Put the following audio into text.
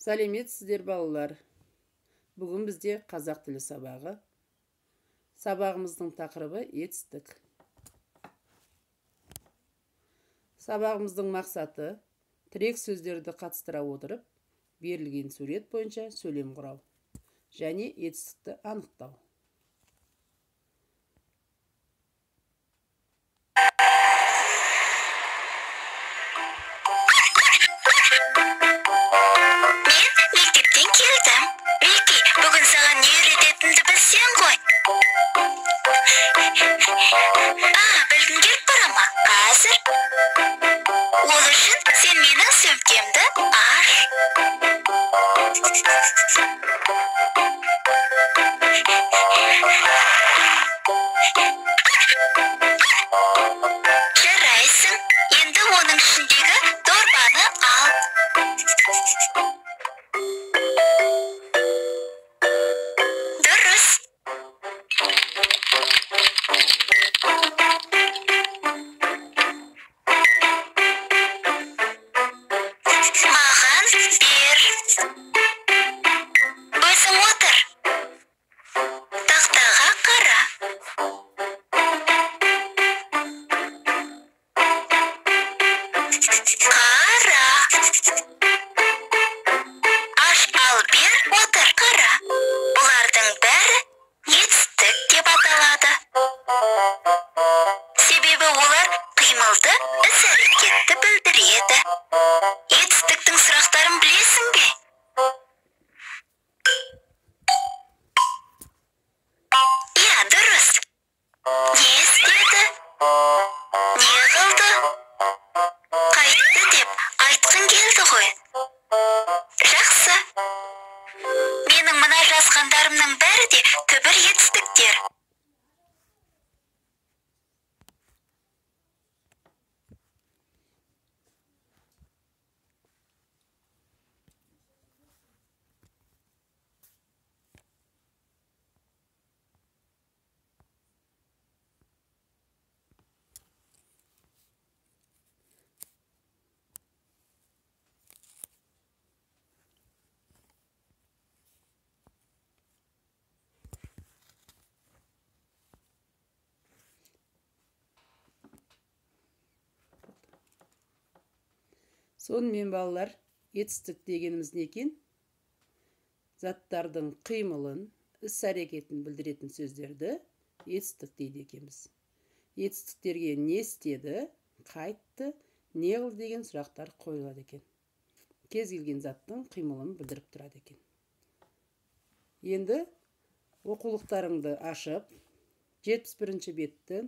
Сәлеметсіздер балалар. Бүгін бізде қазақ тілі сабағы. Сабағымыздың тақырыбы етістік. Сабағымыздың мақсаты тірек сөздерді қатыстыра отырып, берілген сурет бойынша сөйлем құрау және етістікті анықтау. Білгің келіп бара ма? Қазір. Ол үшін сен менің сөмкемді аш. Жарайсың. Енді оның ішіндегі дорбаны ал. Дұрыс. Себебі олар қимылды, іс-әрекетті білдіреді. Етістіктің сұрақтарын білесің бе? Иә, дұрыс. Не істеді? Не қылды? Қайтты деп айтқың келді ғой. Жақсы. Менің мына жазғандарымның бәрі де түбір етістіктер. Сонымен балалар, етістік дегеніміз не екен? Заттардың қимылын, іс-әрекетін білдіретін сөздерді етістік дейді екенбіз. Етістіктерге не істеді, қайтты, не қылды деген сұрақтар қойылады екен. Кез келген заттың қимылын білдіріп тұрады екен. Енді оқулықтарыңды ашып, 71-ші беттің